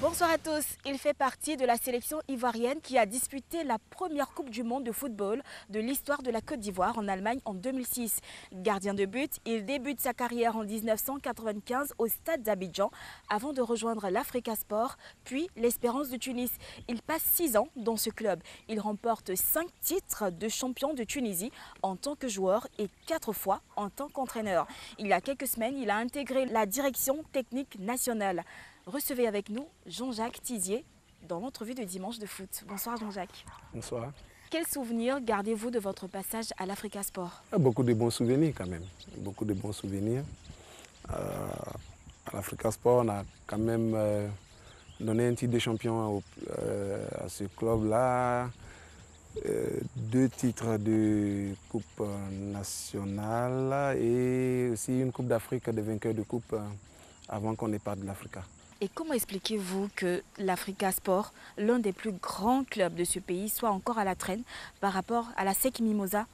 Bonsoir à tous. Il fait partie de la sélection ivoirienne qui a disputé la première Coupe du monde de football de l'histoire de la Côte d'Ivoire en Allemagne en 2006. Gardien de but, il débute sa carrière en 1995 au Stade d'Abidjan avant de rejoindre l'Africa Sport, puis l'Espérance de Tunis. Il passe 6 ans dans ce club. Il remporte 5 titres de champion de Tunisie en tant que joueur et 4 fois en tant qu'entraîneur. Il y a quelques semaines, il a intégré la direction technique nationale. Recevez avec nous Jean-Jacques Tizier dans l'entrevue de Dimanche de foot. Bonsoir Jean-Jacques. Bonsoir. Quels souvenirs gardez-vous de votre passage à l'Africa Sport? Beaucoup de bons souvenirs quand même. Beaucoup de bons souvenirs. À l'Africa Sport, on a quand même donné un titre de champion à ce club-là. 2 titres de Coupe nationale et aussi une Coupe d'Afrique de vainqueur de Coupe avant qu'on ne parte de l'Africa. Et comment expliquez-vous que l'Africa Sport, l'un des plus grands clubs de ce pays, soit encore à la traîne par rapport à la SEC Mimosa,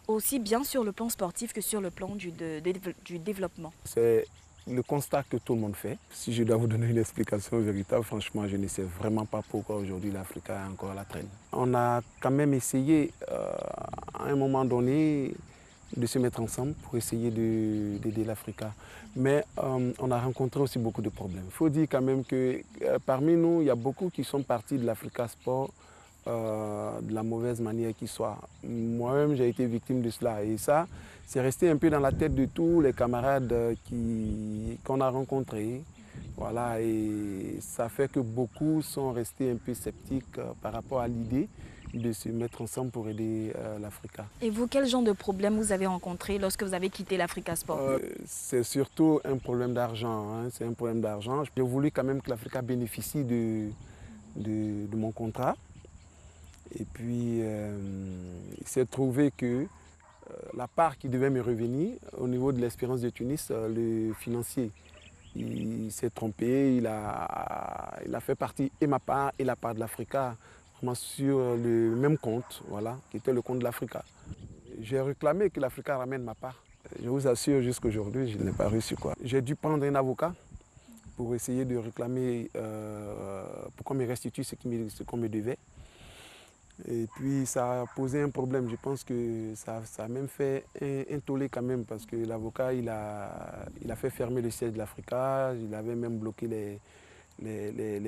aussi bien sur le plan sportif que sur le plan du développement? C'est le constat que tout le monde fait. Si je dois vous donner une explication véritable, franchement, je ne sais vraiment pas pourquoi aujourd'hui l'Africa est encore à la traîne. On a quand même essayé à un moment donné de se mettre ensemble pour essayer d'aider l'Africa. Mais on a rencontré aussi beaucoup de problèmes. Il faut dire quand même que parmi nous, il y a beaucoup qui sont partis de l'Africa Sport de la mauvaise manière qui soit. Moi-même, j'ai été victime de cela. Et ça, c'est resté un peu dans la tête de tous les camarades qu'on a rencontrés. Voilà, et ça fait que beaucoup sont restés un peu sceptiques par rapport à l'idée de se mettre ensemble pour aider l'Africa. Et vous, quel genre de problème vous avez rencontré lorsque vous avez quitté l'Africa Sport? C'est surtout un problème d'argent. Hein. C'est un problème d'argent. J'ai voulu quand même que l'Africa bénéficie de mon contrat. Et puis, il s'est trouvé que la part qui devait me revenir au niveau de l'Espérance de Tunis, le financier, il s'est trompé. Il a fait partie et ma part et la part de l'Africa sur le même compte, voilà, qui était le compte de l'Africa. J'ai réclamé que l'Africa ramène ma part. Je vous assure, jusqu'à aujourd'hui, je n'ai pas reçu quoi. J'ai dû prendre un avocat pour essayer de réclamer, pour qu'on me restitue ce qu'on me devait. Et puis ça a posé un problème. Je pense que ça a même fait un tollé quand même parce que l'avocat, il a fait fermer le siège de l'Africa. Il avait même bloqué les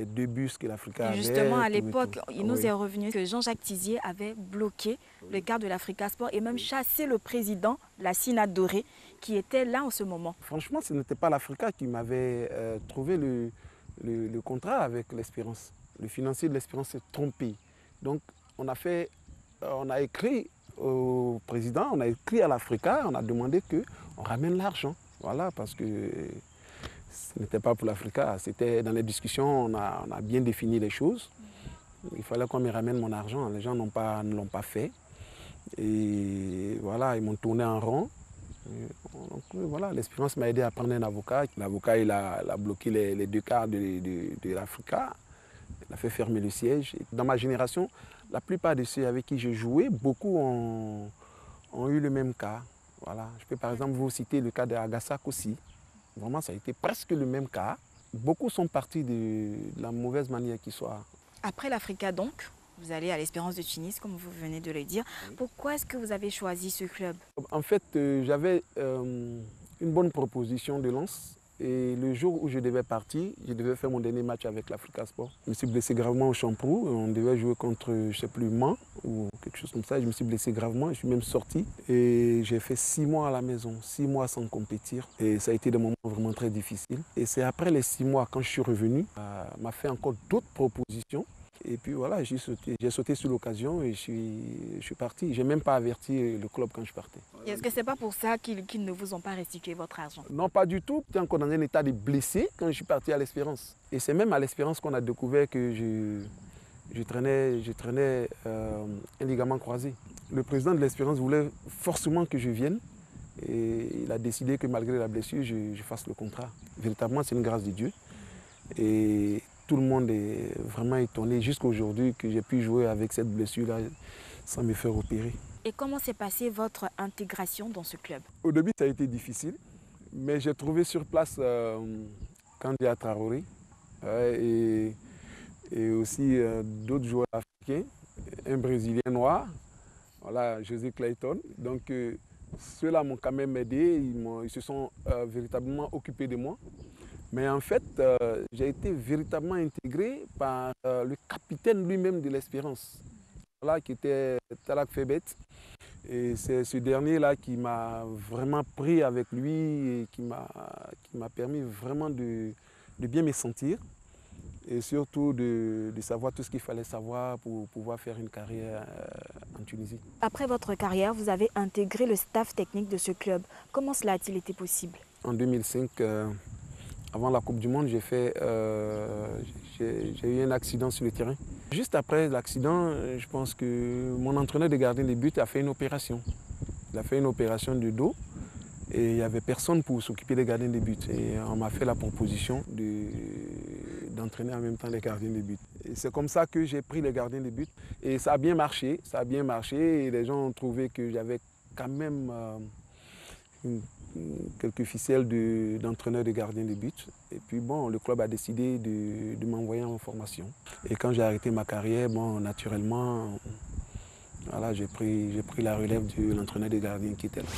2 bus que l'Africa avait. Justement, à l'époque, il nous est revenu que Jean-Jacques Tizier avait bloqué le quart de l'Africa Sport et même chassé le président, Lassina Doré, qui était là en ce moment. Franchement, ce n'était pas l'Africa qui m'avait trouvé le contrat avec l'Espérance. Le financier de l'Espérance s'est trompé. Donc, on a écrit au président, on a écrit à l'Africa, on a demandé qu'on ramène l'argent. Voilà, parce que ce n'était pas pour l'Africa, c'était dans les discussions, on a bien défini les choses. Il fallait qu'on me ramène mon argent, les gens ne l'ont pas fait. Et voilà, ils m'ont tourné en rond. Donc voilà, l'Espérance m'a aidé à prendre un avocat. L'avocat, il a bloqué les 2 quarts de l'Africa. Il a fait fermer le siège. Dans ma génération, la plupart de ceux avec qui je jouais, beaucoup ont eu le même cas. Voilà. Je peux par exemple vous citer le cas de Agassak aussi. Vraiment, ça a été presque le même cas. Beaucoup sont partis de la mauvaise manière qui soit. Après l'Africa donc, vous allez à l'Espérance de Tunis, comme vous venez de le dire. Oui. Pourquoi est-ce que vous avez choisi ce club? En fait, j'avais une bonne proposition de Lens. Et le jour où je devais partir, je devais faire mon dernier match avec l'Africa Sport. Je me suis blessé gravement au Champrou. On devait jouer contre, je ne sais plus, Mans ou quelque chose comme ça. Je me suis blessé gravement. Je suis même sorti. Et j'ai fait 6 mois à la maison, 6 mois sans compétir. Et ça a été des moments vraiment très difficiles. Et c'est après les 6 mois, quand je suis revenu, m'a fait encore d'autres propositions. Et puis voilà, j'ai sauté sur l'occasion et je suis parti. Je n'ai même pas averti le club quand je partais. Est-ce que ce n'est pas pour ça qu'ils ne vous ont pas restitué votre argent? Non, pas du tout. J'étais encore dans un état de blessé quand je suis parti à l'Espérance. Et c'est même à l'Espérance qu'on a découvert que je traînais un ligament croisé. Le président de l'Espérance voulait forcément que je vienne. Et il a décidé que malgré la blessure, je fasse le contrat. Véritablement, c'est une grâce de Dieu. Et tout le monde est vraiment étonné jusqu'à aujourd'hui que j'ai pu jouer avec cette blessure-là sans me faire opérer. Et comment s'est passée votre intégration dans ce club? Au début, ça a été difficile, mais j'ai trouvé sur place Kandia Traoré. Et et aussi d'autres joueurs africains, un Brésilien noir, voilà, José Clayton. Donc ceux-là m'ont quand même aidé, ils se sont véritablement occupés de moi. Mais en fait, j'ai été véritablement intégré par le capitaine lui-même de l'Espérance, voilà, qui était Talak Febet. Et c'est ce dernier-là qui m'a vraiment pris avec lui et qui m'a permis vraiment de bien me sentir et surtout de savoir tout ce qu'il fallait savoir pour pouvoir faire une carrière en Tunisie. Après votre carrière, vous avez intégré le staff technique de ce club. Comment cela a-t-il été possible? En 2005, avant la Coupe du Monde, j'ai eu un accident sur le terrain. Juste après l'accident, je pense que mon entraîneur de gardien de but a fait une opération. Il a fait une opération du dos et il n'y avait personne pour s'occuper des gardiens de but. Et on m'a fait la proposition d'entraîner en même temps les gardiens de but. Et c'est comme ça que j'ai pris les gardiens de but. Et ça a bien marché, Et les gens ont trouvé que j'avais quand même quelques ficelles d'entraîneur de gardien de but. Et puis bon, le club a décidé de m'envoyer en formation. Et quand j'ai arrêté ma carrière, bon, naturellement, voilà, j'ai pris la relève de l'entraîneur de gardien qui était là.